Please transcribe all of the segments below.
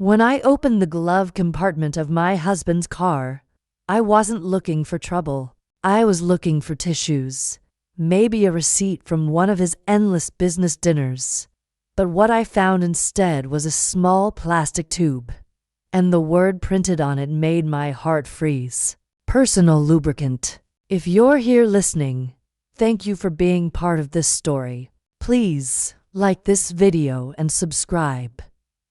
When I opened the glove compartment of my husband's car, I wasn't looking for trouble. I was looking for tissues, maybe a receipt from one of his endless business dinners. But what I found instead was a small plastic tube, and the word printed on it made my heart freeze. Personal lubricant. If you're here listening, thank you for being part of this story. Please like this video and subscribe.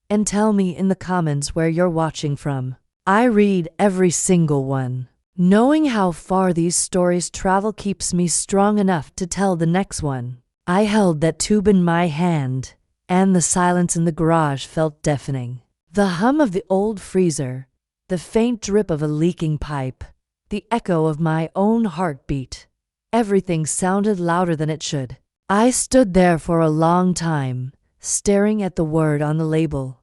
And tell me in the comments where you're watching from. I read every single one. Knowing how far these stories travel keeps me strong enough to tell the next one. I held that tube in my hand, and the silence in the garage felt deafening. The hum of the old freezer, the faint drip of a leaking pipe, the echo of my own heartbeat. Everything sounded louder than it should. I stood there for a long time, staring at the word on the label,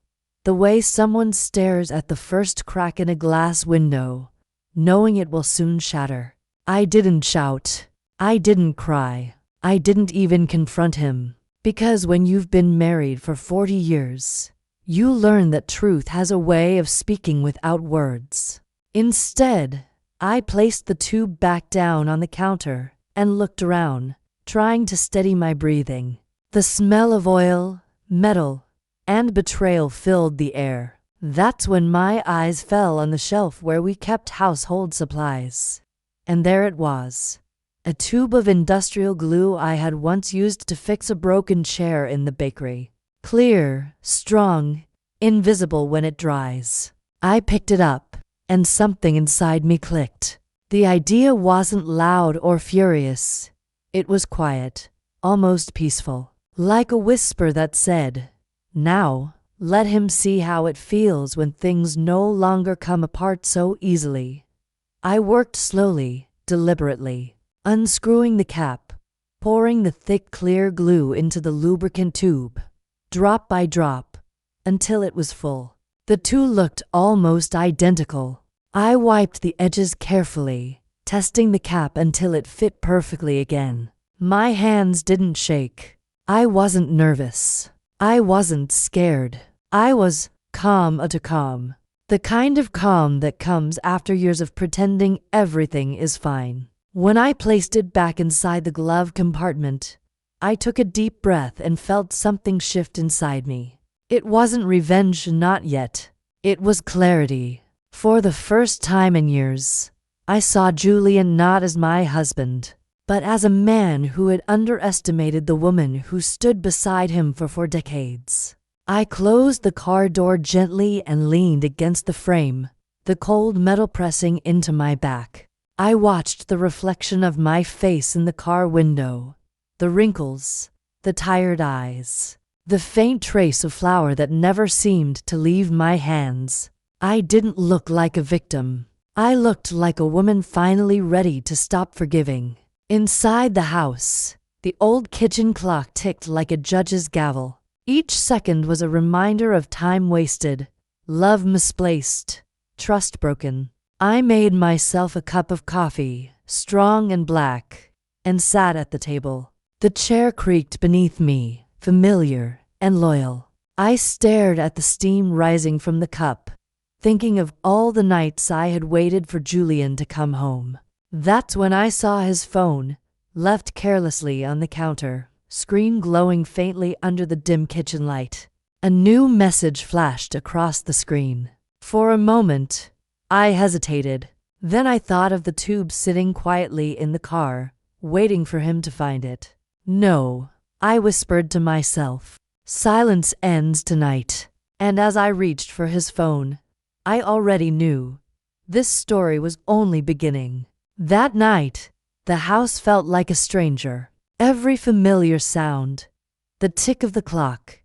the way someone stares at the first crack in a glass window, knowing it will soon shatter. I didn't shout. I didn't cry. I didn't even confront him. Because when you've been married for 40 years, you learn that truth has a way of speaking without words. Instead, I placed the tube back down on the counter and looked around, trying to steady my breathing. The smell of oil, metal, and betrayal filled the air. That's when my eyes fell on the shelf where we kept household supplies. And there it was, a tube of industrial glue I had once used to fix a broken chair in the bakery. Clear, strong, invisible when it dries. I picked it up, and something inside me clicked. The idea wasn't loud or furious. It was quiet, almost peaceful, like a whisper that said, "Now, let him see how it feels when things no longer come apart so easily." I worked slowly, deliberately, unscrewing the cap, pouring the thick clear glue into the lubricant tube, drop by drop, until it was full. The two looked almost identical. I wiped the edges carefully, testing the cap until it fit perfectly again. My hands didn't shake. I wasn't nervous. I wasn't scared. I was calm. The kind of calm that comes after years of pretending everything is fine. When I placed it back inside the glove compartment, I took a deep breath and felt something shift inside me. It wasn't revenge, not yet. It was clarity. For the first time in years, I saw Julian not as my husband, but as a man who had underestimated the woman who stood beside him for 4 decades. I closed the car door gently and leaned against the frame, the cold metal pressing into my back. I watched the reflection of my face in the car window, the wrinkles, the tired eyes, the faint trace of flour that never seemed to leave my hands. I didn't look like a victim. I looked like a woman finally ready to stop forgiving. Inside the house, the old kitchen clock ticked like a judge's gavel. Each second was a reminder of time wasted, love misplaced, trust broken. I made myself a cup of coffee, strong and black, and sat at the table. The chair creaked beneath me, familiar and loyal. I stared at the steam rising from the cup, thinking of all the nights I had waited for Julian to come home. That's when I saw his phone, left carelessly on the counter, screen glowing faintly under the dim kitchen light. A new message flashed across the screen. For a moment, I hesitated. Then I thought of the tube sitting quietly in the car, waiting for him to find it. "No," I whispered to myself. "Silence ends tonight." And as I reached for his phone, I already knew this story was only beginning. That night, the house felt like a stranger. Every familiar sound, the tick of the clock,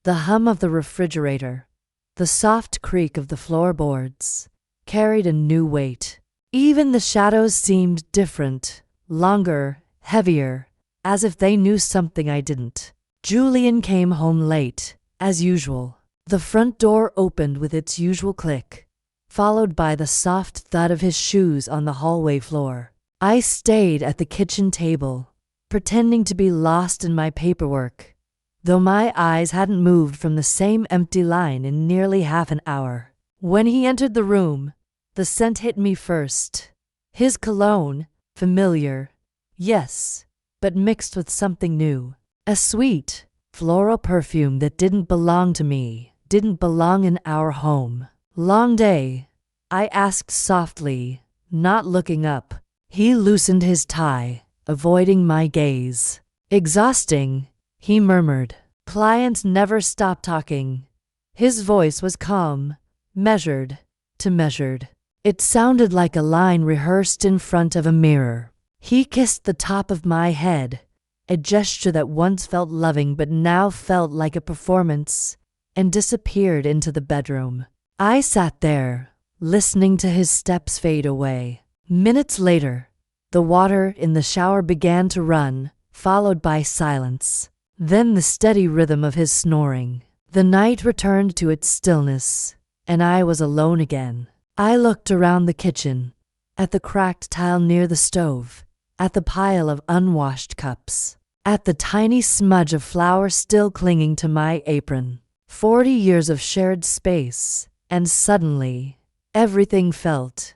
the hum of the refrigerator, the soft creak of the floorboards, carried a new weight. Even the shadows seemed different, longer, heavier, as if they knew something I didn't. Julian came home late, as usual. The front door opened with its usual click, followed by the soft thud of his shoes on the hallway floor. I stayed at the kitchen table, pretending to be lost in my paperwork, though my eyes hadn't moved from the same empty line in nearly half an hour. When he entered the room, the scent hit me first. His cologne, familiar, yes, but mixed with something new. A sweet, floral perfume that didn't belong to me, didn't belong in our home. "Long day?" I asked softly, not looking up. He loosened his tie, avoiding my gaze. "Exhausting," he murmured. "Clients never stop talking." His voice was calm, measured, too measured. It sounded like a line rehearsed in front of a mirror. He kissed the top of my head, a gesture that once felt loving but now felt like a performance, and disappeared into the bedroom. I sat there, listening to his steps fade away. Minutes later, the water in the shower began to run, followed by silence. Then the steady rhythm of his snoring. The night returned to its stillness, and I was alone again. I looked around the kitchen, at the cracked tile near the stove, at the pile of unwashed cups, at the tiny smudge of flour still clinging to my apron. 40 years of shared space, and suddenly, everything felt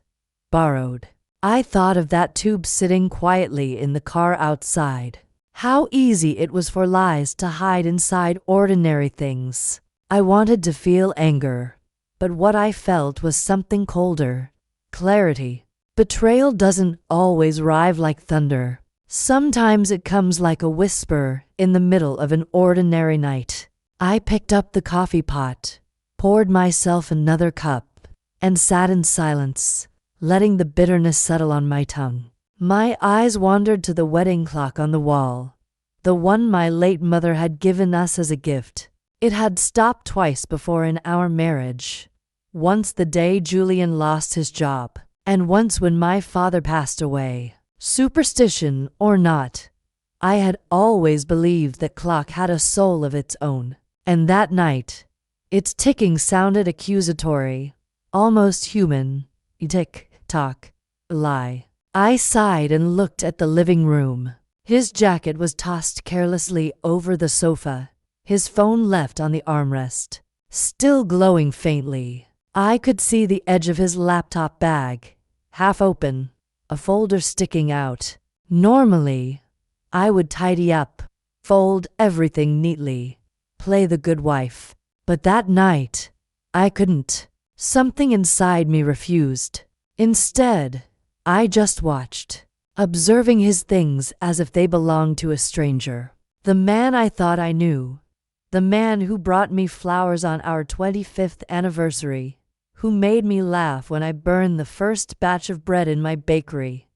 borrowed. I thought of that tube sitting quietly in the car outside. How easy it was for lies to hide inside ordinary things. I wanted to feel anger, but what I felt was something colder. Clarity. Betrayal doesn't always arrive like thunder. Sometimes it comes like a whisper in the middle of an ordinary night. I picked up the coffee pot, poured myself another cup, and sat in silence, letting the bitterness settle on my tongue. My eyes wandered to the wedding clock on the wall, the one my late mother had given us as a gift. It had stopped twice before in our marriage. Once the day Julian lost his job, and once when my father passed away. Superstition or not, I had always believed that clock had a soul of its own. And that night, its ticking sounded accusatory, almost human. Tick-tock, lie. I sighed and looked at the living room. His jacket was tossed carelessly over the sofa, his phone left on the armrest, still glowing faintly. I could see the edge of his laptop bag, half open, a folder sticking out. Normally, I would tidy up, fold everything neatly, play the good wife. But that night, I couldn't. Something inside me refused. Instead, I just watched, observing his things as if they belonged to a stranger. The man I thought I knew, the man who brought me flowers on our 25th anniversary, who made me laugh when I burned the first batch of bread in my bakery.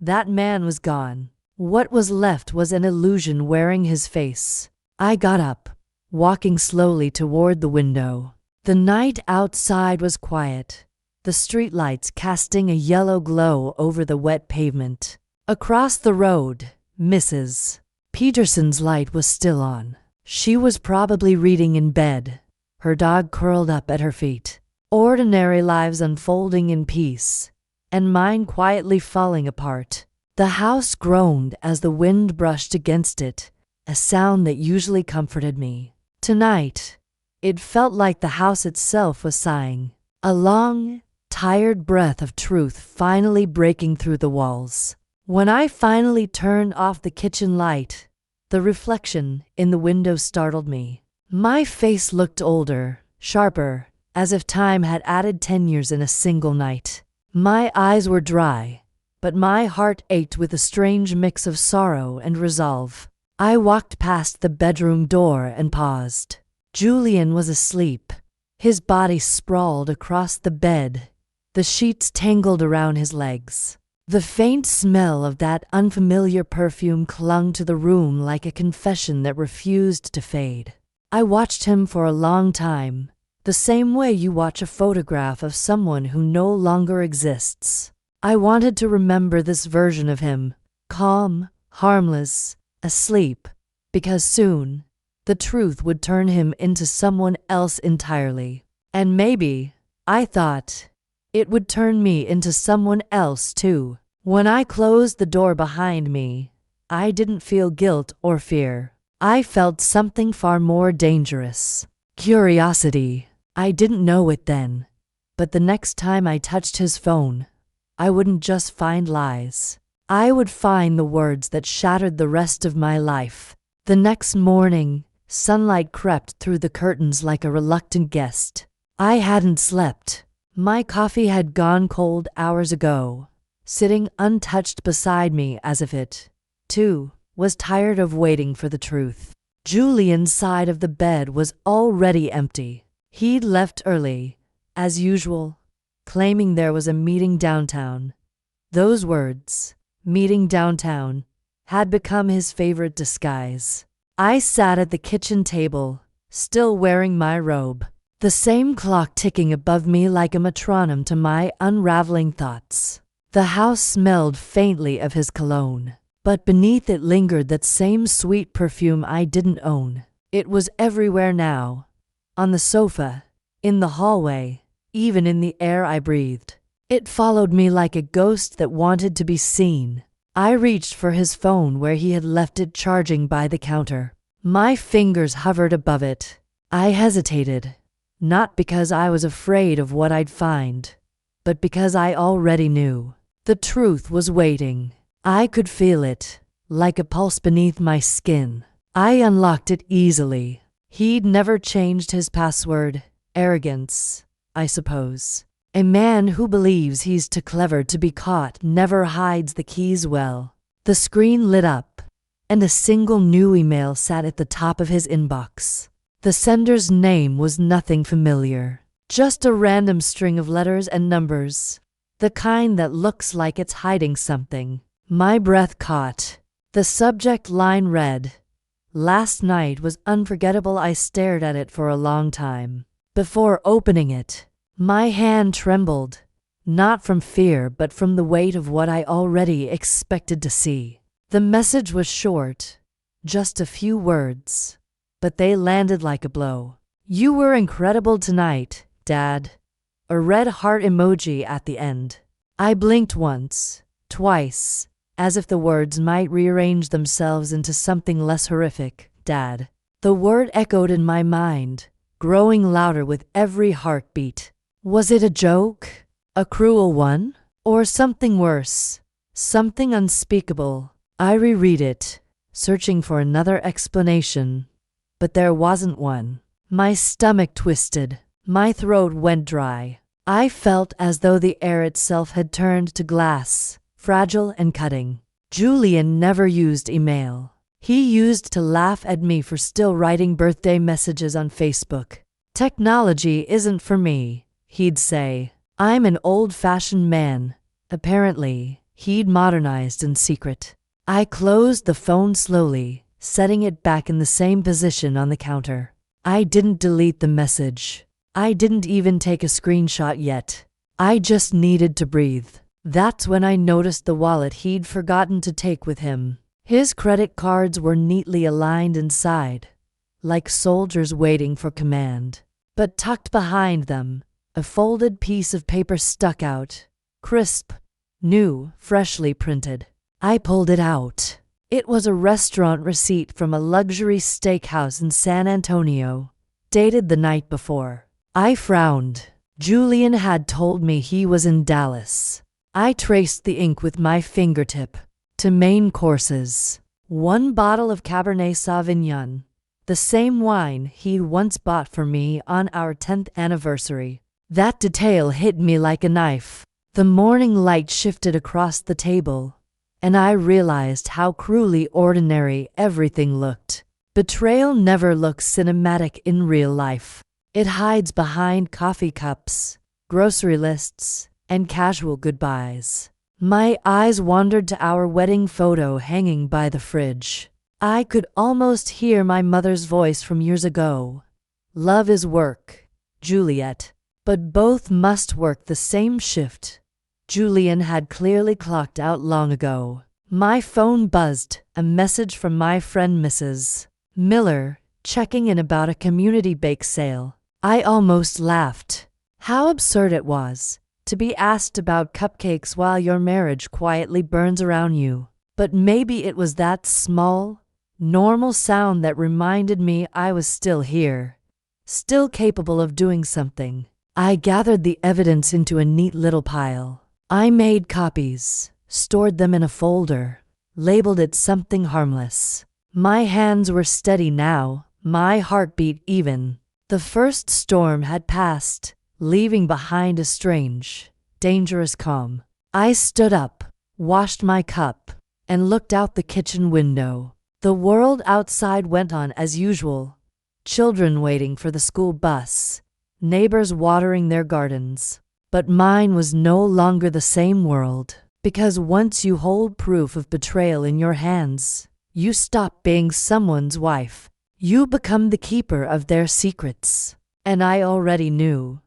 That man was gone. What was left was an illusion wearing his face. I got up, walking slowly toward the window. The night outside was quiet, the streetlights casting a yellow glow over the wet pavement. Across the road, Mrs. Peterson's light was still on. She was probably reading in bed, her dog curled up at her feet. Ordinary lives unfolding in peace, and mine quietly falling apart. The house groaned as the wind brushed against it, a sound that usually comforted me. Tonight, it felt like the house itself was sighing, a long, tired breath of truth finally breaking through the walls. When I finally turned off the kitchen light, the reflection in the window startled me. My face looked older, sharper, as if time had added 10 years in a single night. My eyes were dry, but my heart ached with a strange mix of sorrow and resolve. I walked past the bedroom door and paused. Julian was asleep, his body sprawled across the bed, the sheets tangled around his legs. The faint smell of that unfamiliar perfume clung to the room like a confession that refused to fade. I watched him for a long time, the same way you watch a photograph of someone who no longer exists. I wanted to remember this version of him, calm, harmless, asleep, because soon, the truth would turn him into someone else entirely. And maybe, I thought, it would turn me into someone else too. When I closed the door behind me, I didn't feel guilt or fear. I felt something far more dangerous. Curiosity. I didn't know it then, but the next time I touched his phone, I wouldn't just find lies. I would find the words that shattered the rest of my life. The next morning, sunlight crept through the curtains like a reluctant guest. I hadn't slept. My coffee had gone cold hours ago, sitting untouched beside me as if it, too, was tired of waiting for the truth. Julian's side of the bed was already empty. He'd left early, as usual, claiming there was a meeting downtown. Those words, meeting downtown, had become his favorite disguise. I sat at the kitchen table, still wearing my robe, the same clock ticking above me like a metronome to my unraveling thoughts. The house smelled faintly of his cologne, but beneath it lingered that same sweet perfume I didn't own. It was everywhere now, on the sofa, in the hallway, even in the air I breathed. It followed me like a ghost that wanted to be seen. I reached for his phone where he had left it charging by the counter. My fingers hovered above it. I hesitated, not because I was afraid of what I'd find, but because I already knew. The truth was waiting. I could feel it, like a pulse beneath my skin. I unlocked it easily. He'd never changed his password. Arrogance, I suppose. A man who believes he's too clever to be caught never hides the keys well. The screen lit up, and a single new email sat at the top of his inbox. The sender's name was nothing familiar, just a random string of letters and numbers, the kind that looks like it's hiding something. My breath caught. The subject line read, "Last night was unforgettable." I stared at it for a long time. Before opening it, my hand trembled, not from fear but from the weight of what I already expected to see. The message was short, just a few words, but they landed like a blow. "You were incredible tonight, Dad." A red heart emoji at the end. I blinked once, twice, as if the words might rearrange themselves into something less horrific. Dad. The word echoed in my mind, growing louder with every heartbeat. Was it a joke? A cruel one? Or something worse? Something unspeakable? I reread it, searching for another explanation, but there wasn't one. My stomach twisted. My throat went dry. I felt as though the air itself had turned to glass, fragile and cutting. Julian never used email. He used to laugh at me for still writing birthday messages on Facebook. "Technology isn't for me," he'd say. "I'm an old-fashioned man." Apparently, he'd modernized in secret. I closed the phone slowly, setting it back in the same position on the counter. I didn't delete the message. I didn't even take a screenshot yet. I just needed to breathe. That's when I noticed the wallet he'd forgotten to take with him. His credit cards were neatly aligned inside, like soldiers waiting for command. But tucked behind them, a folded piece of paper stuck out, crisp, new, freshly printed. I pulled it out. It was a restaurant receipt from a luxury steakhouse in San Antonio, dated the night before. I frowned. Julian had told me he was in Dallas. I traced the ink with my fingertip. To main courses. 1 bottle of Cabernet Sauvignon, the same wine he'd once bought for me on our 10th anniversary. That detail hit me like a knife. The morning light shifted across the table, and I realized how cruelly ordinary everything looked. Betrayal never looks cinematic in real life. It hides behind coffee cups, grocery lists, and casual goodbyes. My eyes wandered to our wedding photo hanging by the fridge. I could almost hear my mother's voice from years ago. "Love is work, Juliet." But both must work the same shift. Julian had clearly clocked out long ago. My phone buzzed, a message from my friend Mrs. Miller, checking in about a community bake sale. I almost laughed. How absurd it was to be asked about cupcakes while your marriage quietly burns around you. But maybe it was that small, Normal sound that reminded me I was still here, still capable of doing something. I gathered the evidence into a neat little pile. I made copies, stored them in a folder, labeled it something harmless. My hands were steady now, my heartbeat even. The first storm had passed, leaving behind a strange, dangerous calm. I stood up, washed my cup, and looked out the kitchen window. The world outside went on as usual. Children waiting for the school bus, neighbors watering their gardens. But mine was no longer the same world, because once you hold proof of betrayal in your hands, you stop being someone's wife. You become the keeper of their secrets. And I already knew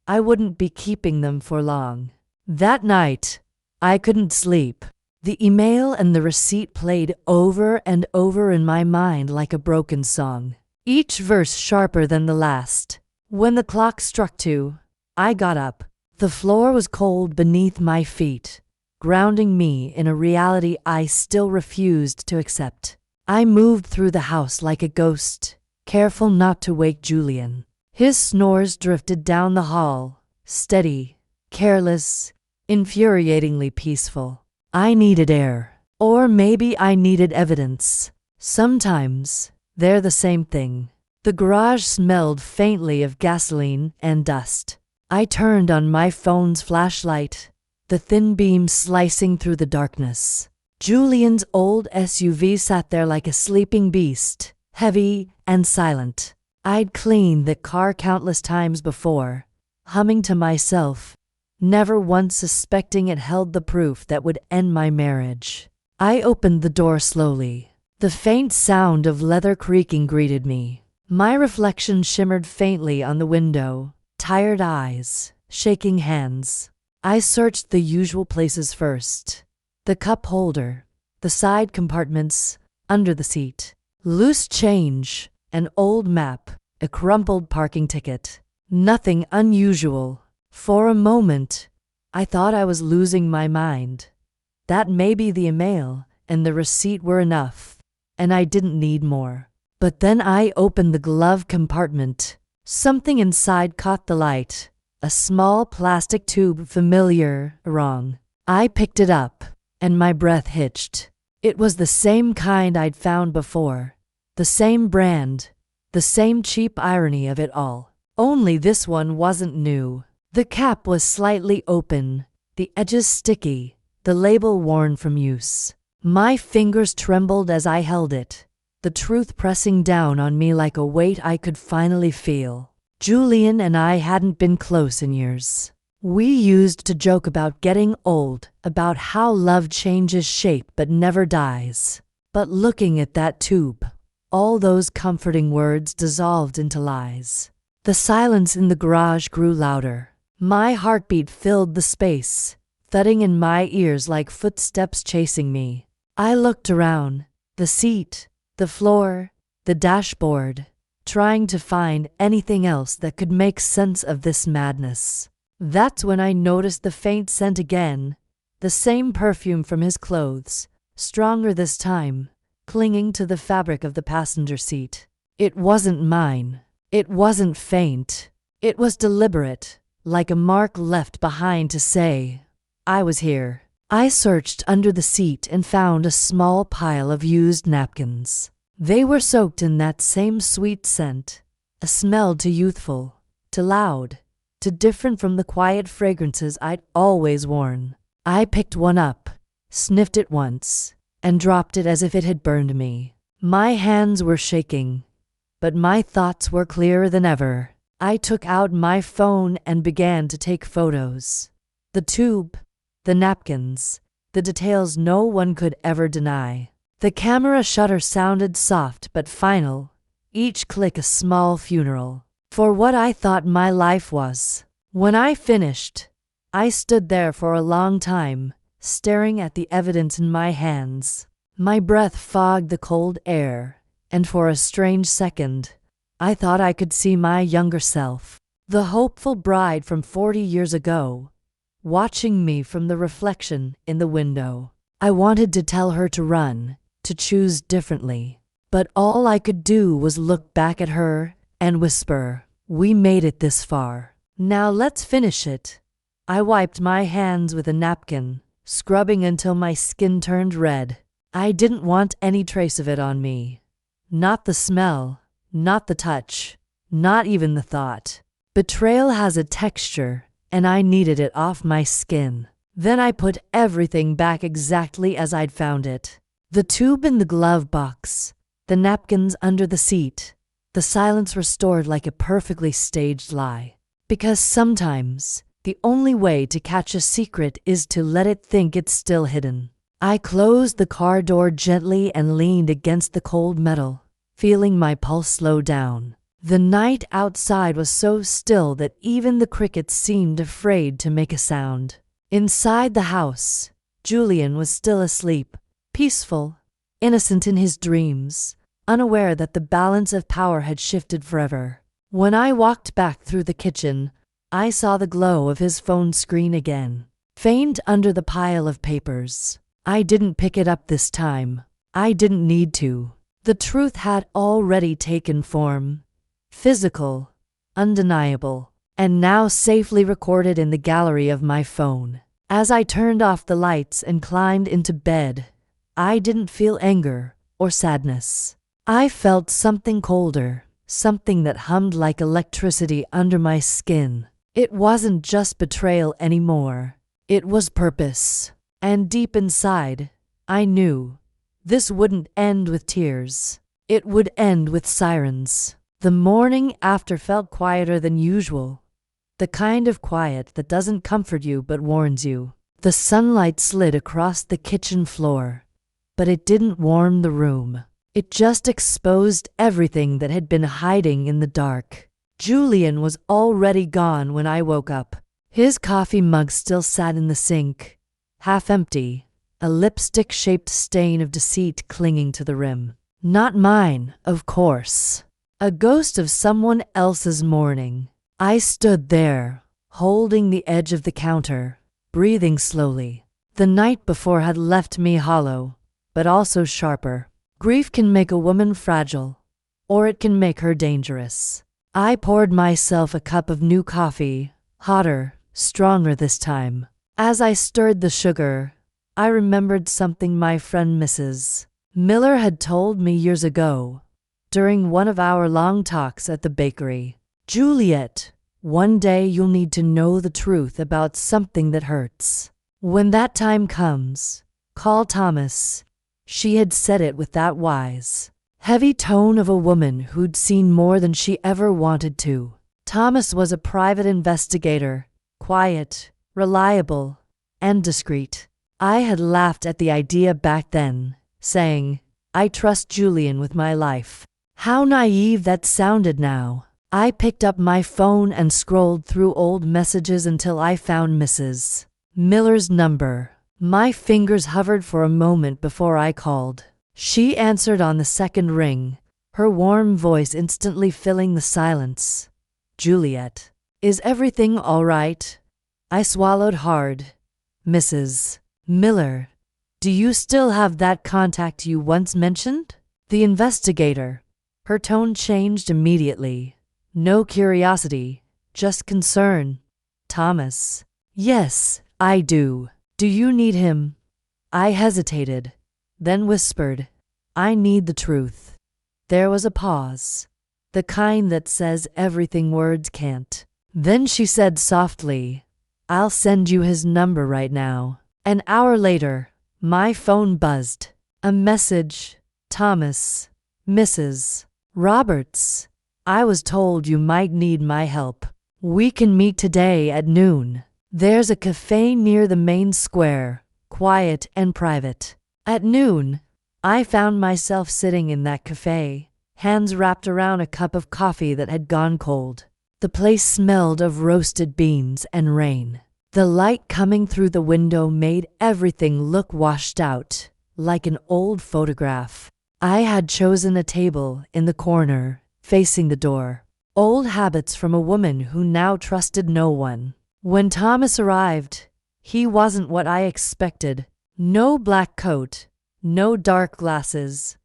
I wouldn't be keeping them for long. That night, I couldn't sleep. The email and the receipt played over and over in my mind like a broken song, each verse sharper than the last. When the clock struck 2, I got up. The floor was cold beneath my feet, grounding me in a reality I still refused to accept. I moved through the house like a ghost, careful not to wake Julian. His snores drifted down the hall, steady, careless, infuriatingly peaceful. I needed air. Or maybe I needed evidence. Sometimes they're the same thing. The garage smelled faintly of gasoline and dust. I turned on my phone's flashlight, the thin beam slicing through the darkness. Julian's old SUV sat there like a sleeping beast, heavy and silent. I'd cleaned the car countless times before, humming to myself, never once suspecting it held the proof that would end my marriage. I opened the door slowly. The faint sound of leather creaking greeted me. My reflection shimmered faintly on the window, tired eyes, shaking hands. I searched the usual places first. The cup holder, the side compartments, under the seat. Loose change, an old map, a crumpled parking ticket. Nothing unusual. For a moment, I thought I was losing my mind. That maybe the email and the receipt were enough, and I didn't need more. But then I opened the glove compartment. Something inside caught the light. A small plastic tube, familiar, wrong. I picked it up, and my breath hitched. It was the same kind I'd found before. The same brand. The same cheap irony of it all. Only this one wasn't new. The cap was slightly open, the edges sticky, the label worn from use. My fingers trembled as I held it, the truth pressing down on me like a weight I could finally feel. Julian and I hadn't been close in years. We used to joke about getting old, about how love changes shape but never dies. But looking at that tube, all those comforting words dissolved into lies. The silence in the garage grew louder. My heartbeat filled the space, thudding in my ears like footsteps chasing me. I looked around, the seat, the floor, the dashboard, trying to find anything else that could make sense of this madness. That's when I noticed the faint scent again, the same perfume from his clothes, stronger this time, clinging to the fabric of the passenger seat. It wasn't mine. It wasn't faint. It was deliberate, like a mark left behind to say, I was here. I searched under the seat and found a small pile of used napkins. They were soaked in that same sweet scent, a smell too youthful, too loud, too different from the quiet fragrances I'd always worn. I picked one up, sniffed it once, and dropped it as if it had burned me. My hands were shaking, but my thoughts were clearer than ever. I took out my phone and began to take photos. The tube, the napkins, the details no one could ever deny. The camera shutter sounded soft but final, each click a small funeral for what I thought my life was. When I finished, I stood there for a long time, staring at the evidence in my hands. My breath fogged the cold air, and for a strange second, I thought I could see my younger self, the hopeful bride from 40 years ago, watching me from the reflection in the window. I wanted to tell her to run, to choose differently. But all I could do was look back at her and whisper, "We made it this far. Now let's finish it." I wiped my hands with a napkin, scrubbing until my skin turned red. I didn't want any trace of it on me. Not the smell, not the touch, not even the thought. Betrayal has a texture, and I needed it off my skin. Then I put everything back exactly as I'd found it. The tube in the glove box, the napkins under the seat, the silence restored like a perfectly staged lie. Because sometimes, the only way to catch a secret is to let it think it's still hidden. I closed the car door gently and leaned against the cold metal, feeling my pulse slow down. The night outside was so still that even the crickets seemed afraid to make a sound. Inside the house, Julian was still asleep, peaceful, innocent in his dreams, unaware that the balance of power had shifted forever. When I walked back through the kitchen, I saw the glow of his phone screen again, faint under the pile of papers. I didn't pick it up this time. I didn't need to. The truth had already taken form, physical, undeniable, and now safely recorded in the gallery of my phone. As I turned off the lights and climbed into bed, I didn't feel anger or sadness. I felt something colder, something that hummed like electricity under my skin. It wasn't just betrayal anymore. It was purpose. And deep inside, I knew this wouldn't end with tears. It would end with sirens. The morning after felt quieter than usual. The kind of quiet that doesn't comfort you but warns you. The sunlight slid across the kitchen floor, but it didn't warm the room. It just exposed everything that had been hiding in the dark. Julian was already gone when I woke up. His coffee mug still sat in the sink, half empty, a lipstick-shaped stain of deceit clinging to the rim. Not mine, of course. A ghost of someone else's morning. I stood there, holding the edge of the counter, breathing slowly. The night before had left me hollow, but also sharper. Grief can make a woman fragile, or it can make her dangerous. I poured myself a cup of new coffee, hotter, stronger this time. As I stirred the sugar, I remembered something my friend Mrs. Miller had told me years ago, during one of our long talks at the bakery. "Juliet, one day you'll need to know the truth about something that hurts. When that time comes, call Thomas." She had said it with that wise, heavy tone of a woman who'd seen more than she ever wanted to. Thomas was a private investigator, quiet, reliable, and discreet. I had laughed at the idea back then, saying, "I trust Julian with my life." How naive that sounded now. I picked up my phone and scrolled through old messages until I found Mrs. Miller's number. My fingers hovered for a moment before I called. She answered on the second ring, her warm voice instantly filling the silence. "Juliet, is everything all right?" I swallowed hard. "Mrs. Miller, do you still have that contact you once mentioned?" The investigator. Her tone changed immediately. No curiosity, just concern. "Thomas." "Yes, I do. Do you need him?" I hesitated, then whispered, "I need the truth." There was a pause, the kind that says everything words can't. Then she said softly, "I'll send you his number right now." An hour later, my phone buzzed. A message. "Thomas, Mrs. Roberts. I was told you might need my help. We can meet today at noon. There's a cafe near the main square, quiet and private." At noon, I found myself sitting in that cafe, hands wrapped around a cup of coffee that had gone cold. The place smelled of roasted beans and rain. The light coming through the window made everything look washed out, like an old photograph. I had chosen a table in the corner, facing the door. Old habits from a woman who now trusted no one. When Thomas arrived, he wasn't what I expected. No black coat, no dark glasses,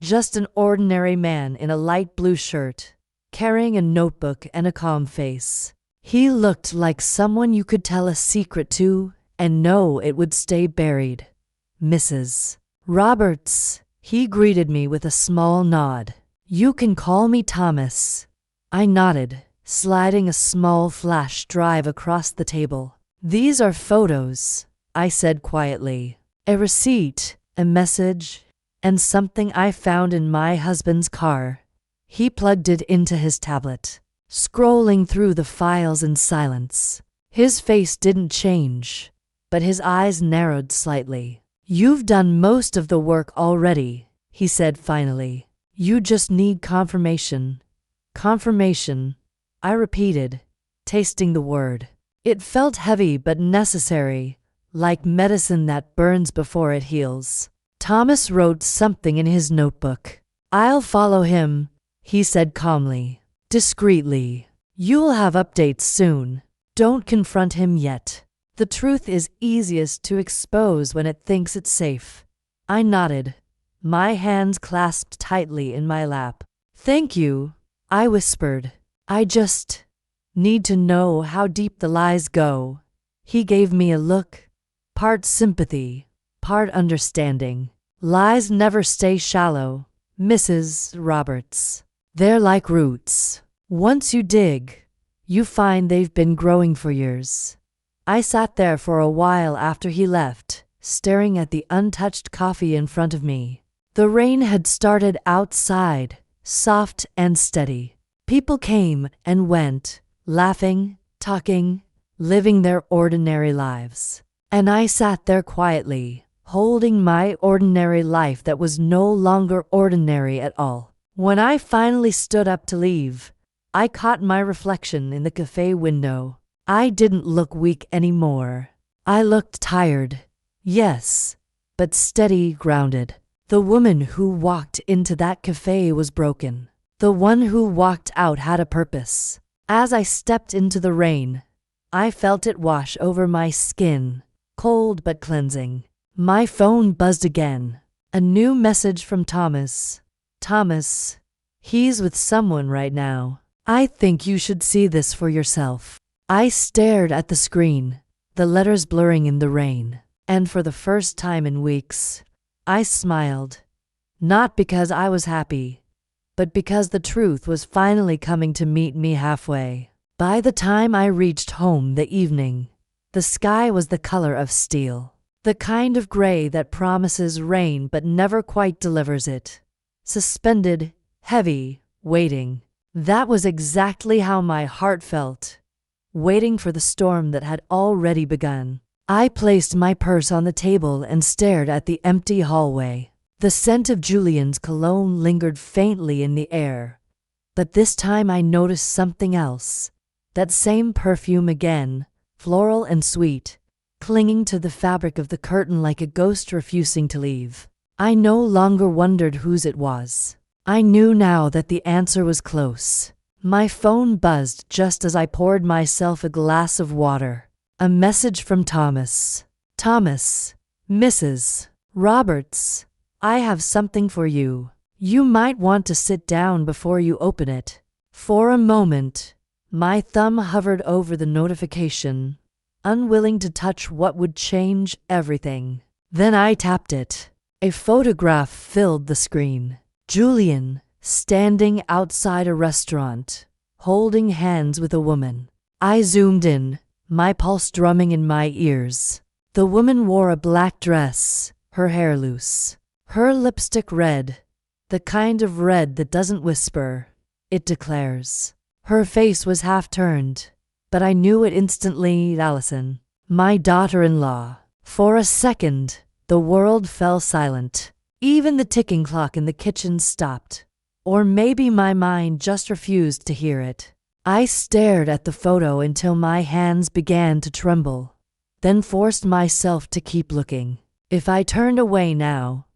Just an ordinary man in a light blue shirt, carrying a notebook and a calm face. He looked like someone you could tell a secret to and know it would stay buried. Mrs. Roberts, he greeted me with a small nod. You can call me Thomas. I nodded, sliding a small flash drive across the table. These are photos, I said quietly. A receipt, a message, and something I found in my husband's car. He plugged it into his tablet, scrolling through the files in silence. His face didn't change, but his eyes narrowed slightly. You've done most of the work already, he said finally. You just need confirmation. Confirmation, I repeated, tasting the word. It felt heavy but necessary, like medicine that burns before it heals. Thomas wrote something in his notebook. I'll follow him, he said calmly, discreetly. You'll have updates soon. Don't confront him yet. The truth is easiest to expose when it thinks it's safe. I nodded, my hands clasped tightly in my lap. Thank you, I whispered. I just need to know how deep the lies go. He gave me a look, part sympathy, part understanding. Lies never stay shallow, Mrs. Roberts. They're like roots. Once you dig, you find they've been growing for years. I sat there for a while after he left, staring at the untouched coffee in front of me. The rain had started outside, soft and steady. People came and went, laughing, talking, living their ordinary lives. And I sat there quietly, holding my ordinary life that was no longer ordinary at all. When I finally stood up to leave, I caught my reflection in the cafe window. I didn't look weak anymore. I looked tired, yes, but steady, grounded. The woman who walked into that cafe was broken. The one who walked out had a purpose. As I stepped into the rain, I felt it wash over my skin, cold but cleansing. My phone buzzed again. A new message from Thomas. Thomas, he's with someone right now. I think you should see this for yourself. I stared at the screen, the letters blurring in the rain, and for the first time in weeks, I smiled. Not because I was happy, but because the truth was finally coming to meet me halfway. By the time I reached home the evening, the sky was the color of steel. The kind of gray that promises rain but never quite delivers it. Suspended, heavy, waiting. That was exactly how my heart felt, waiting for the storm that had already begun. I placed my purse on the table and stared at the empty hallway. The scent of Julian's cologne lingered faintly in the air, but this time I noticed something else. That same perfume again, floral and sweet, clinging to the fabric of the curtain like a ghost refusing to leave. I no longer wondered whose it was. I knew now that the answer was close. My phone buzzed just as I poured myself a glass of water. A message from Thomas. Thomas, Mrs. Roberts, I have something for you. You might want to sit down before you open it. For a moment, my thumb hovered over the notification, unwilling to touch what would change everything. Then I tapped it. A photograph filled the screen. Julian, standing outside a restaurant, holding hands with a woman. I zoomed in, my pulse drumming in my ears. The woman wore a black dress, her hair loose, her lipstick red, the kind of red that doesn't whisper, it declares. Her face was half turned, but I knew it instantly. Allison, my daughter-in-law. For a second, the world fell silent. Even the ticking clock in the kitchen stopped. Or maybe my mind just refused to hear it. I stared at the photo until my hands began to tremble, then forced myself to keep looking. If I turned away now,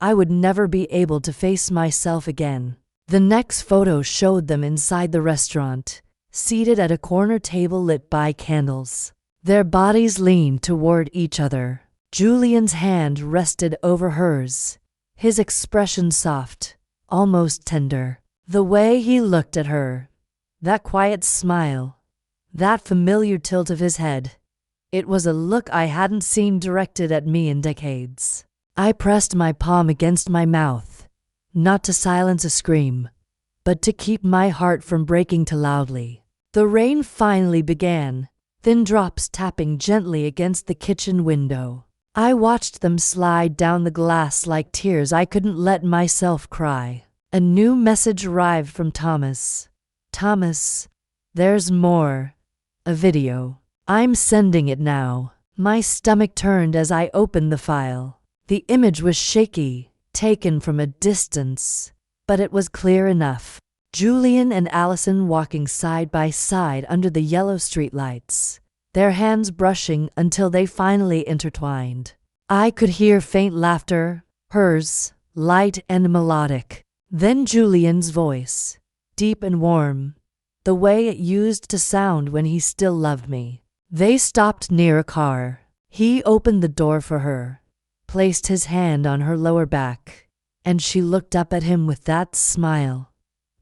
I would never be able to face myself again. The next photo showed them inside the restaurant, seated at a corner table lit by candles. Their bodies leaned toward each other. Julian's hand rested over hers, his expression soft, almost tender. The way he looked at her, that quiet smile, that familiar tilt of his head. It was a look I hadn't seen directed at me in decades. I pressed my palm against my mouth, not to silence a scream, but to keep my heart from breaking too loudly. The rain finally began, thin drops tapping gently against the kitchen window. I watched them slide down the glass like tears I couldn't let myself cry. A new message arrived from Thomas. Thomas, there's more. A video. I'm sending it now. My stomach turned as I opened the file. The image was shaky, taken from a distance, but it was clear enough. Julian and Allison walking side by side under the yellow streetlights, their hands brushing until they finally intertwined. I could hear faint laughter, hers, light and melodic. Then Julian's voice, deep and warm, the way it used to sound when he still loved me. They stopped near a car. He opened the door for her, placed his hand on her lower back, and she looked up at him with that smile,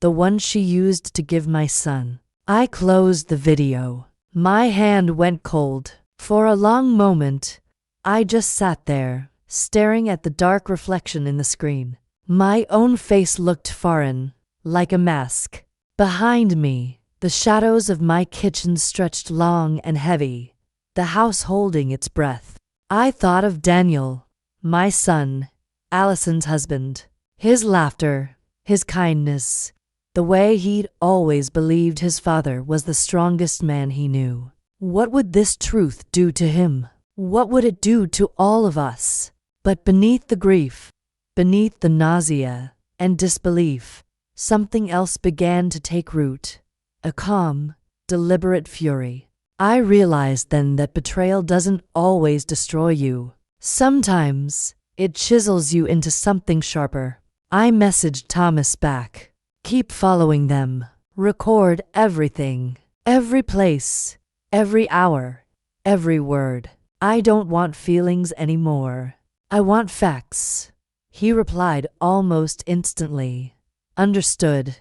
the one she used to give my son. I closed the video. My hand went cold. For a long moment, I just sat there, staring at the dark reflection in the screen. My own face looked foreign, like a mask. Behind me, the shadows of my kitchen stretched long and heavy, the house holding its breath. I thought of Daniel, my son, Allison's husband, his laughter, his kindness, the way he'd always believed his father was the strongest man he knew. What would this truth do to him? What would it do to all of us? But beneath the grief, beneath the nausea and disbelief, something else began to take root. A calm, deliberate fury. I realized then that betrayal doesn't always destroy you. Sometimes, it chisels you into something sharper. I messaged Thomas back. Keep following them. Record everything. Every place. Every hour. Every word. I don't want feelings anymore. I want facts. He replied almost instantly. Understood.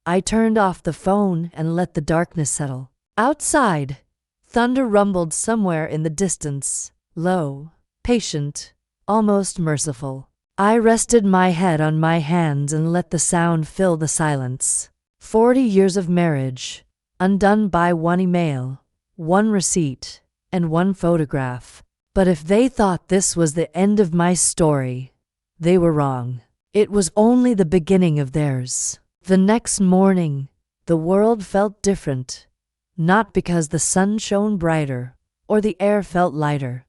I turned off the phone and let the darkness settle. Outside, thunder rumbled somewhere in the distance, low, patient, almost merciful. I rested my head on my hands and let the sound fill the silence. 40 years of marriage, undone by one email, one receipt, and one photograph. But if they thought this was the end of my story, they were wrong. It was only the beginning of theirs. The next morning, the world felt different, not because the sun shone brighter or the air felt lighter,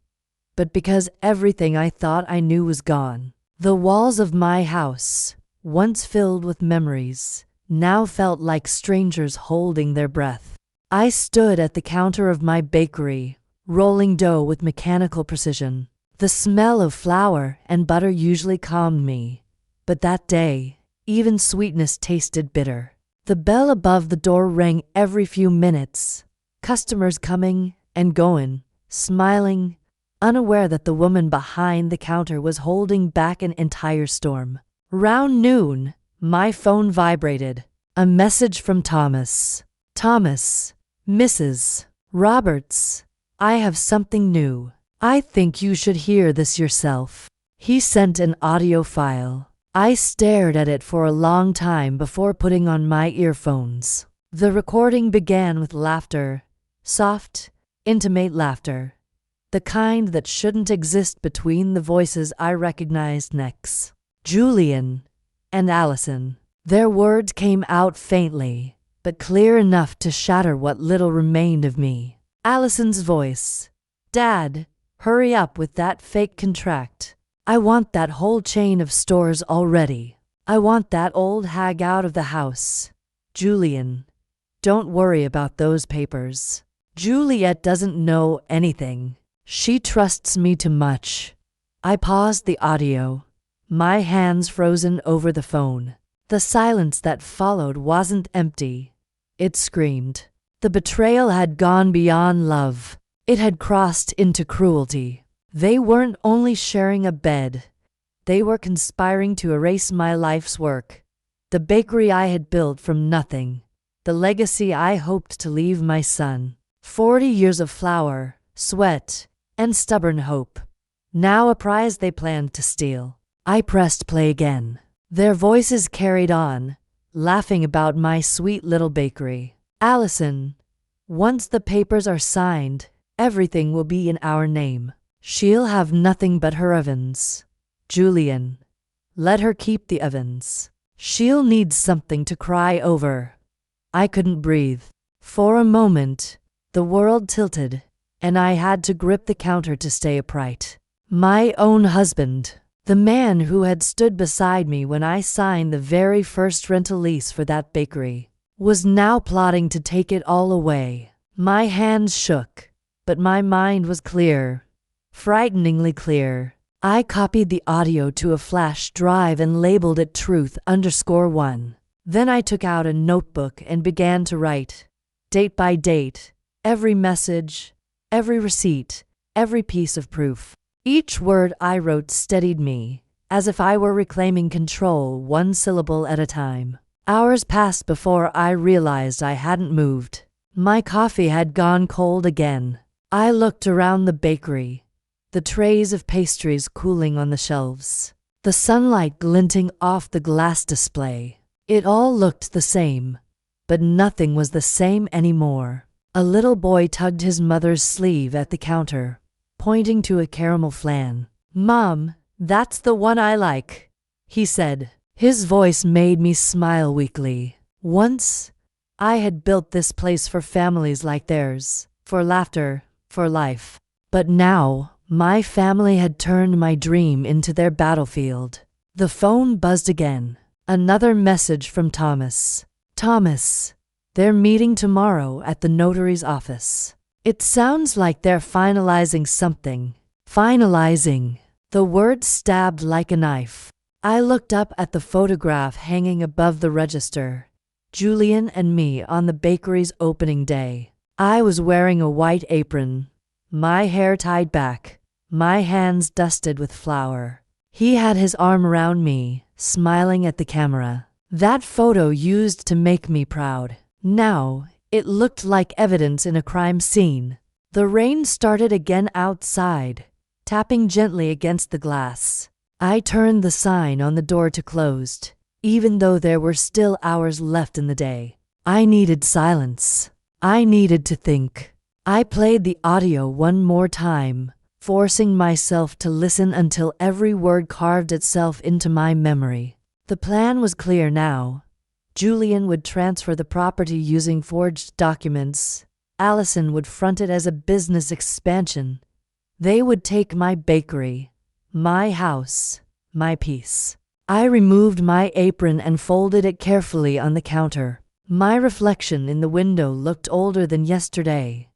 but because everything I thought I knew was gone. The walls of my house, once filled with memories, now felt like strangers holding their breath. I stood at the counter of my bakery, rolling dough with mechanical precision. The smell of flour and butter usually calmed me, but that day, even sweetness tasted bitter. The bell above the door rang every few minutes, customers coming and going, smiling, unaware that the woman behind the counter was holding back an entire storm. Round noon, my phone vibrated. A message from Thomas. Thomas, Mrs. Roberts, I have something new. I think you should hear this yourself. He sent an audio file. I stared at it for a long time before putting on my earphones. The recording began with laughter, soft, intimate laughter, the kind that shouldn't exist between the voices I recognized next. Julian and Allison. Their words came out faintly, but clear enough to shatter what little remained of me. Allison's voice. Dad, hurry up with that fake contract. I want that whole chain of stores already. I want that old hag out of the house. Julian, don't worry about those papers. Juliet doesn't know anything. She trusts me too much. I paused the audio, my hands frozen over the phone. The silence that followed wasn't empty. It screamed. The betrayal had gone beyond love. It had crossed into cruelty. They weren't only sharing a bed. They were conspiring to erase my life's work, the bakery I had built from nothing, the legacy I hoped to leave my son. 40 years of flour, sweat, and stubborn hope. Now a prize they planned to steal. I pressed play again. Their voices carried on, laughing about my sweet little bakery. Allison, once the papers are signed, everything will be in our name. She'll have nothing but her ovens. Julian, let her keep the ovens. She'll need something to cry over. I couldn't breathe. For a moment, the world tilted, and I had to grip the counter to stay upright. My own husband, the man who had stood beside me when I signed the very first rental lease for that bakery, was now plotting to take it all away. My hands shook, but my mind was clear, frighteningly clear. I copied the audio to a flash drive and labeled it Truth_1. Then I took out a notebook and began to write, date by date, every message, every receipt, every piece of proof. Each word I wrote steadied me, as if I were reclaiming control one syllable at a time. Hours passed before I realized I hadn't moved. My coffee had gone cold again. I looked around the bakery, the trays of pastries cooling on the shelves, the sunlight glinting off the glass display. It all looked the same, but nothing was the same anymore. A little boy tugged his mother's sleeve at the counter, pointing to a caramel flan. "Mom, that's the one I like," he said. His voice made me smile weakly. Once, I had built this place for families like theirs, for laughter, for life. But now, my family had turned my dream into their battlefield. The phone buzzed again. Another message from Thomas. "Thomas, they're meeting tomorrow at the notary's office. It sounds like they're finalizing something." Finalizing. The word stabbed like a knife. I looked up at the photograph hanging above the register. Julian and me on the bakery's opening day. I was wearing a white apron, my hair tied back, my hands dusted with flour. He had his arm around me, smiling at the camera. That photo used to make me proud. Now, it looked like evidence in a crime scene. The rain started again outside, tapping gently against the glass. I turned the sign on the door to closed, even though there were still hours left in the day. I needed silence. I needed to think. I played the audio one more time, forcing myself to listen until every word carved itself into my memory. The plan was clear now. Julian would transfer the property using forged documents. Allison would front it as a business expansion. They would take my bakery, my house, my peace. I removed my apron and folded it carefully on the counter. My reflection in the window looked older than yesterday.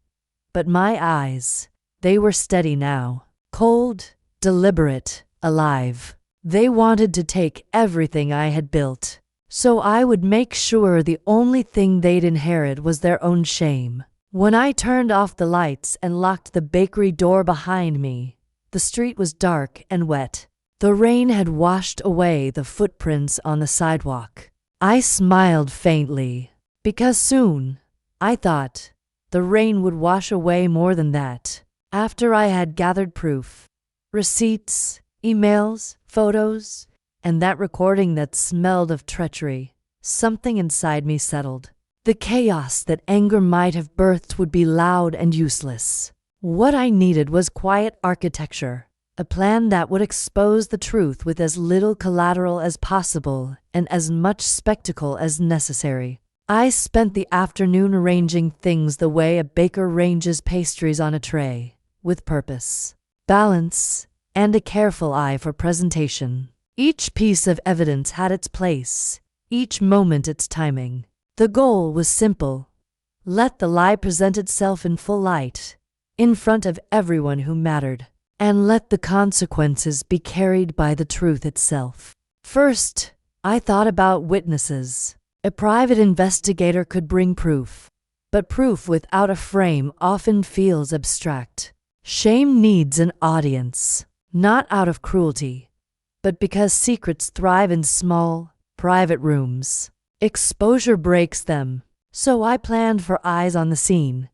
But my eyes, they were steady now. Cold, deliberate, alive. They wanted to take everything I had built, so I would make sure the only thing they'd inherit was their own shame. When I turned off the lights and locked the bakery door behind me, the street was dark and wet. The rain had washed away the footprints on the sidewalk. I smiled faintly, because soon, I thought, the rain would wash away more than that. After I had gathered proof, receipts, emails, photos, and that recording that smelled of treachery, something inside me settled. The chaos that anger might have birthed would be loud and useless. What I needed was quiet architecture, a plan that would expose the truth with as little collateral as possible and as much spectacle as necessary. I spent the afternoon arranging things the way a baker arranges pastries on a tray, with purpose, balance, and a careful eye for presentation. Each piece of evidence had its place, each moment its timing. The goal was simple. Let the lie present itself in full light, in front of everyone who mattered, and let the consequences be carried by the truth itself. First, I thought about witnesses. A private investigator could bring proof, but proof without a frame often feels abstract. Shame needs an audience, not out of cruelty, but because secrets thrive in small, private rooms. Exposure breaks them. So I planned for eyes on the scene,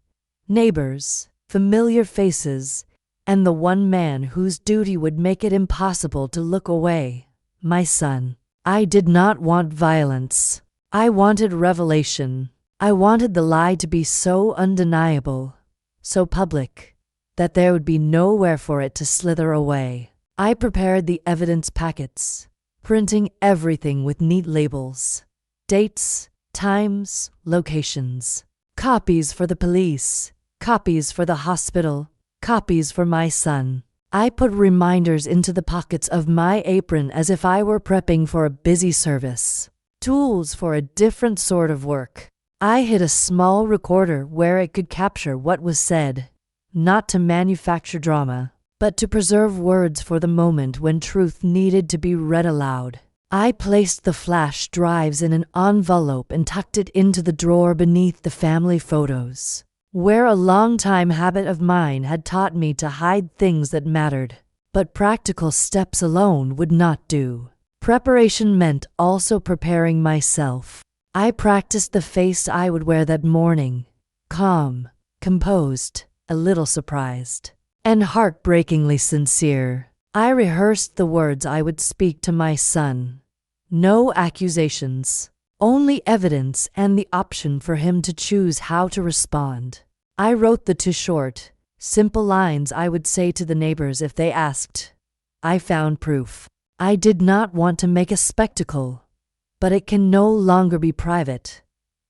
neighbors, familiar faces, and the one man whose duty would make it impossible to look away, my son. I did not want violence. I wanted revelation. I wanted the lie to be so undeniable, so public, that there would be nowhere for it to slither away. I prepared the evidence packets, printing everything with neat labels, dates, times, locations, copies for the police, copies for the hospital, copies for my son. I put reminders into the pockets of my apron as if I were prepping for a busy service, tools for a different sort of work. I hid a small recorder where it could capture what was said, not to manufacture drama, but to preserve words for the moment when truth needed to be read aloud. I placed the flash drives in an envelope and tucked it into the drawer beneath the family photos, where a long-time habit of mine had taught me to hide things that mattered. But practical steps alone would not do. Preparation meant also preparing myself. I practiced the face I would wear that morning, calm, composed, a little surprised, and heartbreakingly sincere. I rehearsed the words I would speak to my son. No accusations, only evidence and the option for him to choose how to respond. I wrote the 2 short, simple lines I would say to the neighbors if they asked. I found proof. I did not want to make a spectacle, but it can no longer be private.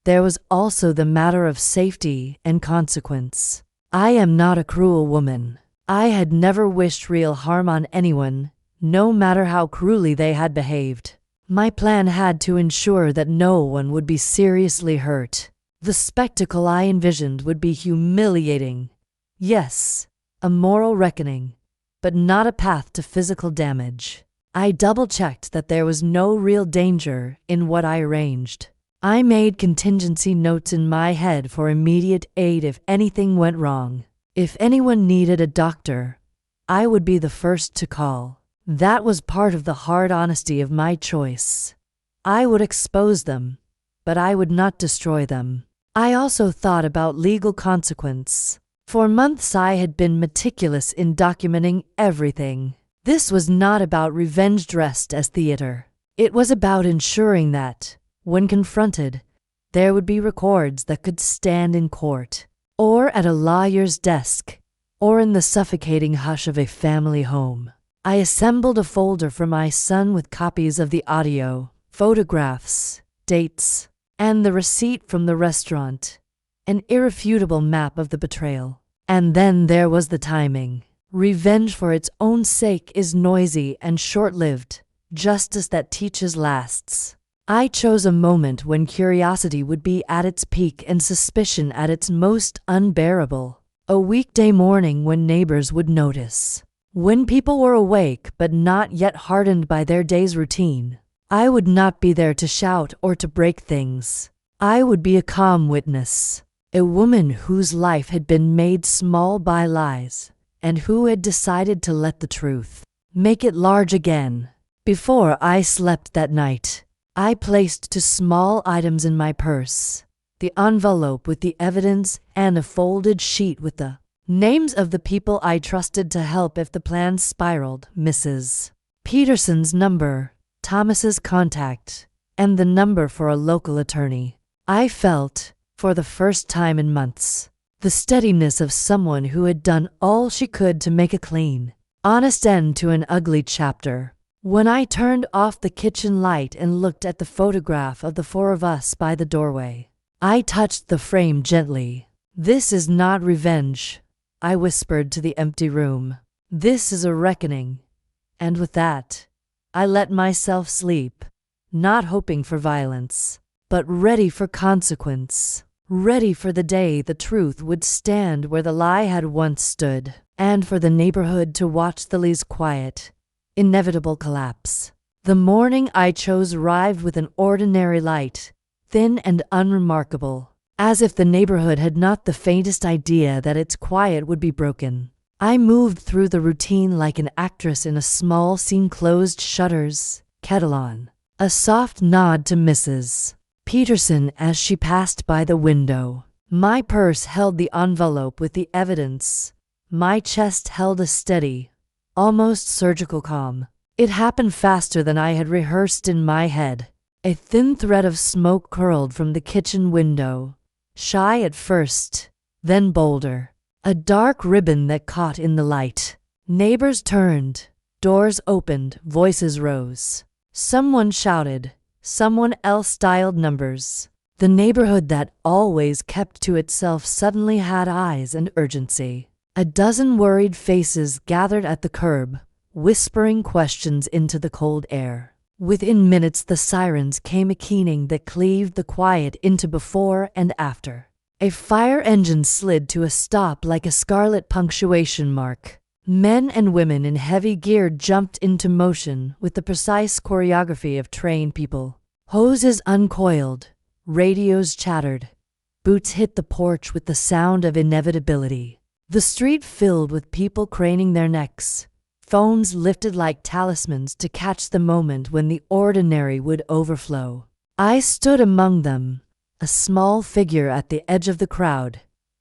There was also the matter of safety and consequence. I am not a cruel woman. I had never wished real harm on anyone, no matter how cruelly they had behaved. My plan had to ensure that no one would be seriously hurt. The spectacle I envisioned would be humiliating. Yes, a moral reckoning, but not a path to physical damage. I double-checked that there was no real danger in what I arranged. I made contingency notes in my head for immediate aid if anything went wrong. If anyone needed a doctor, I would be the first to call. That was part of the hard honesty of my choice. I would expose them, but I would not destroy them. I also thought about legal consequence. For months I had been meticulous in documenting everything. This was not about revenge dressed as theater. It was about ensuring that, when confronted, there would be records that could stand in court, or at a lawyer's desk, or in the suffocating hush of a family home. I assembled a folder for my son with copies of the audio, photographs, dates, and the receipt from the restaurant, an irrefutable map of the betrayal. And then there was the timing. Revenge for its own sake is noisy and short-lived. Justice that teaches lasts. I chose a moment when curiosity would be at its peak and suspicion at its most unbearable. A weekday morning when neighbors would notice. When people were awake but not yet hardened by their day's routine. I would not be there to shout or to break things. I would be a calm witness. A woman whose life had been made small by lies, and who had decided to let the truth make it large again. Before I slept that night, I placed 2 small items in my purse, the envelope with the evidence and a folded sheet with the names of the people I trusted to help if the plan spiraled. Mrs. Peterson's number, Thomas's contact, and the number for a local attorney. I felt, for the first time in months, the steadiness of someone who had done all she could to make a clean, honest end to an ugly chapter. When I turned off the kitchen light and looked at the photograph of the 4 of us by the doorway, I touched the frame gently. "This is not revenge," I whispered to the empty room. "This is a reckoning." And with that, I let myself sleep, not hoping for violence, but ready for consequence, ready for the day the truth would stand where the lie had once stood, and for the neighborhood to watch the lie's quiet, inevitable collapse. The morning I chose arrived with an ordinary light, thin and unremarkable, as if the neighborhood had not the faintest idea that its quiet would be broken. I moved through the routine like an actress in a small scene. Closed shutters, kettle on. A soft nod to Mrs. Peterson as she passed by the window. My purse held the envelope with the evidence. My chest held a steady, almost surgical calm. It happened faster than I had rehearsed in my head. A thin thread of smoke curled from the kitchen window, shy at first, then bolder. A dark ribbon that caught in the light. Neighbors turned, doors opened, voices rose. Someone shouted, someone else dialed numbers. The neighborhood that always kept to itself suddenly had eyes and urgency. A dozen worried faces gathered at the curb, whispering questions into the cold air. Within minutes the sirens came, a keening that cleaved the quiet into before and after. A fire engine slid to a stop like a scarlet punctuation mark. Men and women in heavy gear jumped into motion with the precise choreography of trained people. Hoses uncoiled, radios chattered, boots hit the porch with the sound of inevitability. The street filled with people craning their necks, phones lifted like talismans to catch the moment when the ordinary would overflow. I stood among them, a small figure at the edge of the crowd,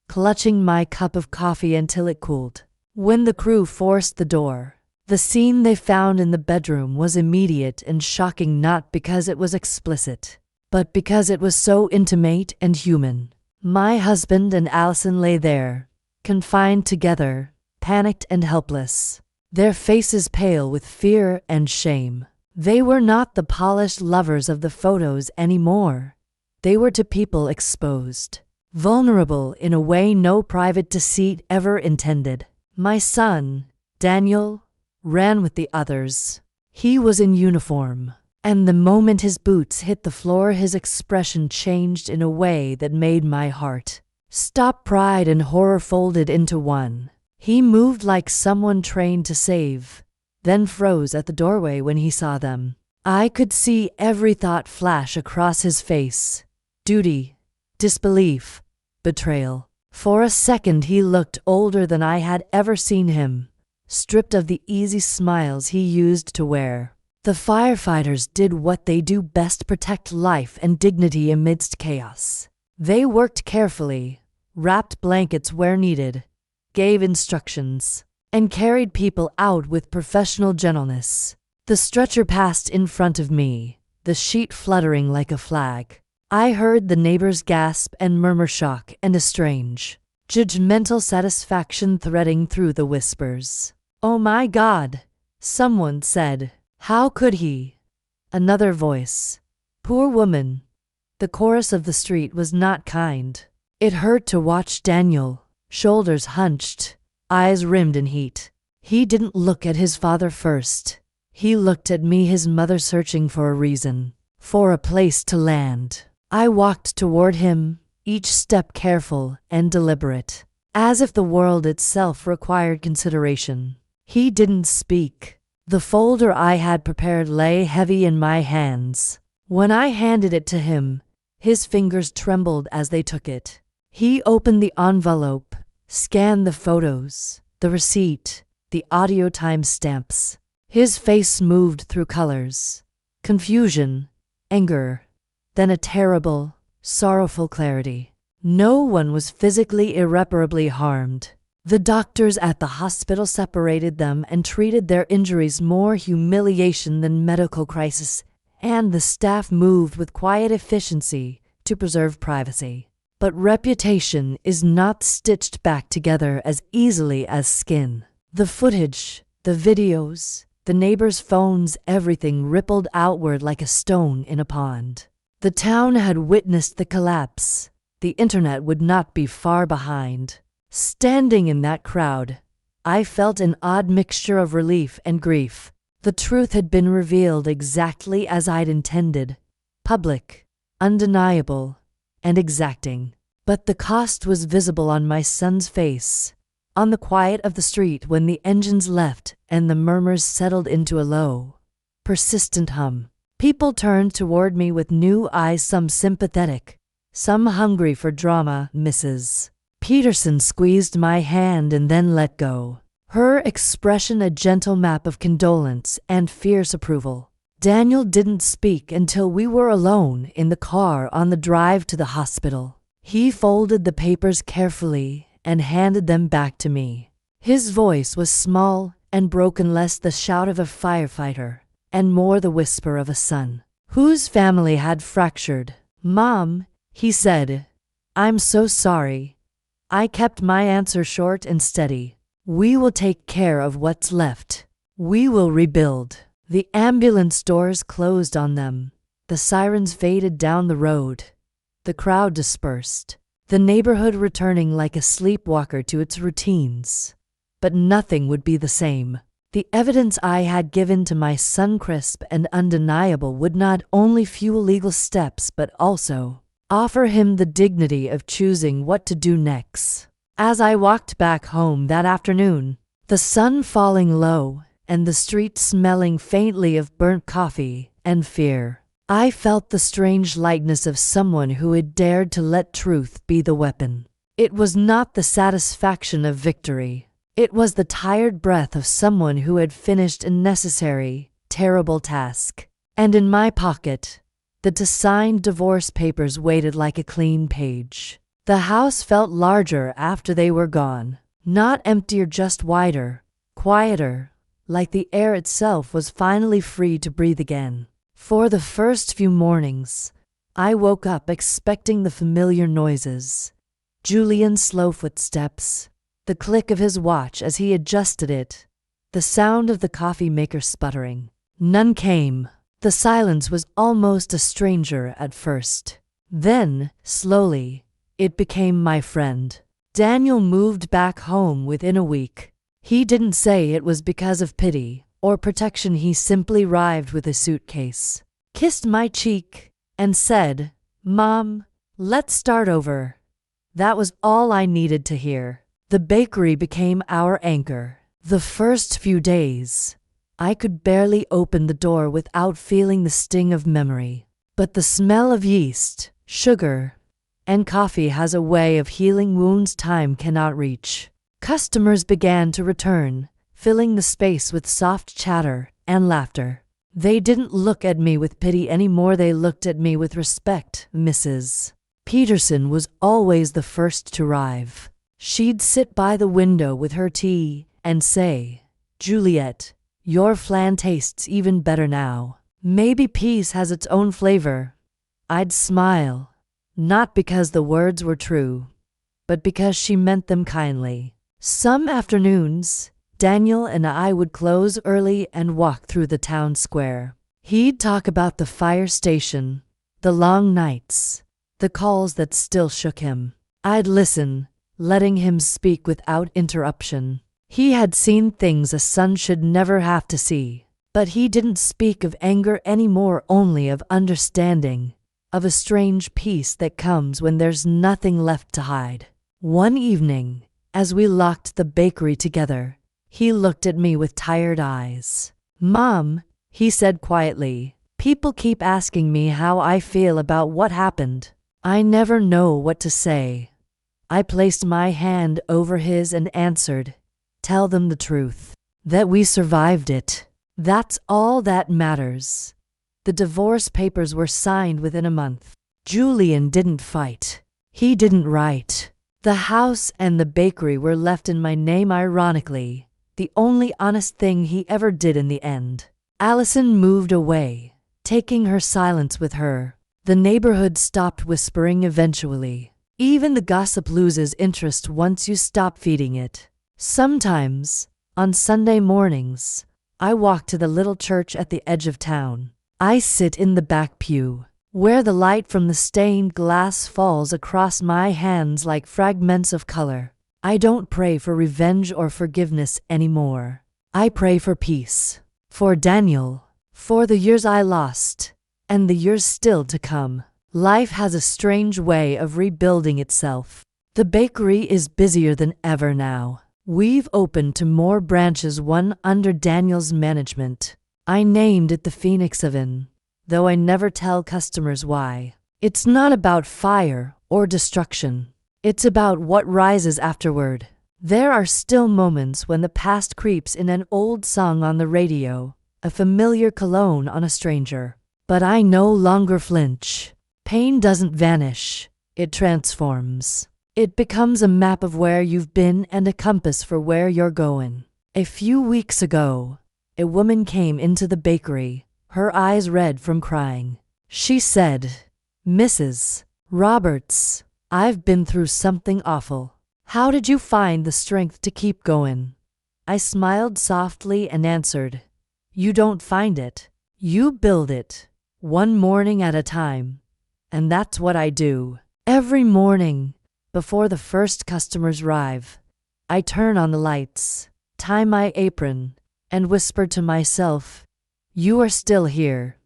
clutching my cup of coffee until it cooled. When the crew forced the door, the scene they found in the bedroom was immediate and shocking, not because it was explicit, but because it was so intimate and human. My husband and Allison lay there, confined together, panicked and helpless, their faces pale with fear and shame. They were not the polished lovers of the photos anymore. They were to people exposed, vulnerable in a way no private deceit ever intended. My son, Daniel, ran with the others. He was in uniform, and the moment his boots hit the floor, his expression changed in a way that made my heart stop. Pride and horror folded into one. He moved like someone trained to save, then froze at the doorway when he saw them. I could see every thought flash across his face. Duty, disbelief, betrayal. For a second he looked older than I had ever seen him, stripped of the easy smiles he used to wear. The firefighters did what they do best: protect life and dignity amidst chaos. They worked carefully, wrapped blankets where needed, gave instructions, and carried people out with professional gentleness. The stretcher passed in front of me, the sheet fluttering like a flag. I heard the neighbors gasp and murmur shock and a strange, judgmental satisfaction threading through the whispers. "Oh my God," someone said. "How could he?" Another voice. "Poor woman." The chorus of the street was not kind. It hurt to watch Daniel, shoulders hunched, eyes rimmed in heat. He didn't look at his father first. He looked at me, his mother, searching for a reason, for a place to land. I walked toward him, each step careful and deliberate, as if the world itself required consideration. He didn't speak. The folder I had prepared lay heavy in my hands. When I handed it to him, his fingers trembled as they took it. He opened the envelope, scanned the photos, the receipt, the audio timestamps. His face moved through colors: confusion, anger, then a terrible, sorrowful clarity. No one was physically irreparably harmed. The doctors at the hospital separated them and treated their injuries, more humiliation than medical crisis, and the staff moved with quiet efficiency to preserve privacy. But reputation is not stitched back together as easily as skin. The footage, the videos, the neighbors' phones, everything rippled outward like a stone in a pond. The town had witnessed the collapse. The internet would not be far behind. Standing in that crowd, I felt an odd mixture of relief and grief. The truth had been revealed exactly as I'd intended: public, undeniable, and exacting. But the cost was visible on my son's face, on the quiet of the street when the engines left and the murmurs settled into a low, persistent hum. People turned toward me with new eyes, some sympathetic, some hungry for drama. Mrs. Peterson squeezed my hand and then let go. her expression a gentle map of condolence and fierce approval. Daniel didn't speak until we were alone in the car on the drive to the hospital. He folded the papers carefully and handed them back to me. His voice was small and broken, less the shout of a firefighter and more the whisper of a son whose family had fractured. "Mom," he said, "I'm so sorry." I kept my answer short and steady. "We will take care of what's left. We will rebuild." The ambulance doors closed on them. The sirens faded down the road. The crowd dispersed, the neighborhood returning like a sleepwalker to its routines. But nothing would be the same. The evidence I had given to my son, crisp and undeniable, would not only fuel legal steps but also offer him the dignity of choosing what to do next. As I walked back home that afternoon, the sun falling low and the street smelling faintly of burnt coffee and fear, I felt the strange lightness of someone who had dared to let truth be the weapon. It was not the satisfaction of victory. It was the tired breath of someone who had finished a necessary, terrible task. And in my pocket, the signed divorce papers waited like a clean page. The house felt larger after they were gone. Not emptier, just wider, quieter, like the air itself was finally free to breathe again. For the first few mornings, I woke up expecting the familiar noises. Julian's slow footsteps, the click of his watch as he adjusted it, the sound of the coffee maker sputtering. None came. The silence was almost a stranger at first. Then, slowly, it became my friend. Daniel moved back home within a week. He didn't say it was because of pity or protection. He simply arrived with a suitcase, kissed my cheek, and said, "Mom, let's start over." That was all I needed to hear. The bakery became our anchor. The first few days, I could barely open the door without feeling the sting of memory. But the smell of yeast, sugar, and coffee has a way of healing wounds time cannot reach. Customers began to return, filling the space with soft chatter and laughter. They didn't look at me with pity anymore. They looked at me with respect. Mrs. Peterson was always the first to arrive. She'd sit by the window with her tea and say, "Juliet, your flan tastes even better now. Maybe peace has its own flavor." I'd smile, not because the words were true, but because she meant them kindly. Some afternoons, Daniel and I would close early and walk through the town square. He'd talk about the fire station, the long nights, the calls that still shook him. I'd listen, letting him speak without interruption. He had seen things a son should never have to see. But he didn't speak of anger anymore, only of understanding, of a strange peace that comes when there's nothing left to hide. One evening, as we locked the bakery together, he looked at me with tired eyes. "Mom," he said quietly, "people keep asking me how I feel about what happened. I never know what to say." I placed my hand over his and answered, "Tell them the truth. That we survived it. That's all that matters." The divorce papers were signed within a month. Julian didn't fight. He didn't write. The house and the bakery were left in my name, ironically, the only honest thing he ever did in the end. Allison moved away, taking her silence with her. The neighborhood stopped whispering eventually. Even the gossip loses interest once you stop feeding it. Sometimes, on Sunday mornings, I walk to the little church at the edge of town. I sit in the back pew, where the light from the stained glass falls across my hands like fragments of color. I don't pray for revenge or forgiveness anymore. I pray for peace. For Daniel. For the years I lost. And the years still to come. Life has a strange way of rebuilding itself. The bakery is busier than ever now. We've opened to more branches, one under Daniel's management. I named it the Phoenix Oven, though I never tell customers why. It's not about fire or destruction. It's about what rises afterward. There are still moments when the past creeps in an old song on the radio, a familiar cologne on a stranger. But I no longer flinch. Pain doesn't vanish, it transforms. It becomes a map of where you've been and a compass for where you're going. A few weeks ago, a woman came into the bakery, her eyes red from crying. She said, "Mrs. Roberts, I've been through something awful. How did you find the strength to keep going?" I smiled softly and answered, "You don't find it, you build it, one morning at a time." And that's what I do. Every morning, before the first customers arrive, I turn on the lights, tie my apron, and whisper to myself, "You are still here."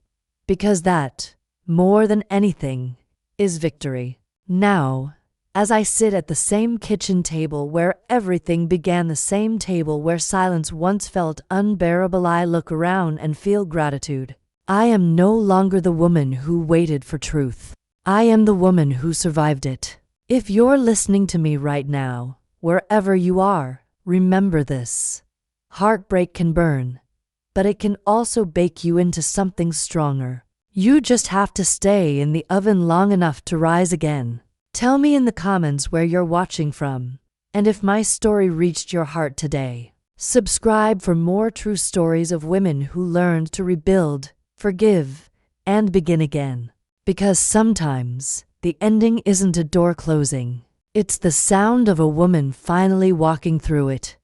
Because that, more than anything, is victory. Now, as I sit at the same kitchen table where everything began, the same table where silence once felt unbearable, I look around and feel gratitude. I am no longer the woman who waited for truth. I am the woman who survived it. If you're listening to me right now, wherever you are, remember this. Heartbreak can burn, but it can also bake you into something stronger. You just have to stay in the oven long enough to rise again. Tell me in the comments where you're watching from, and if my story reached your heart today. Subscribe for more true stories of women who learned to rebuild, forgive, and begin again. Because sometimes, the ending isn't a door closing. It's the sound of a woman finally walking through it.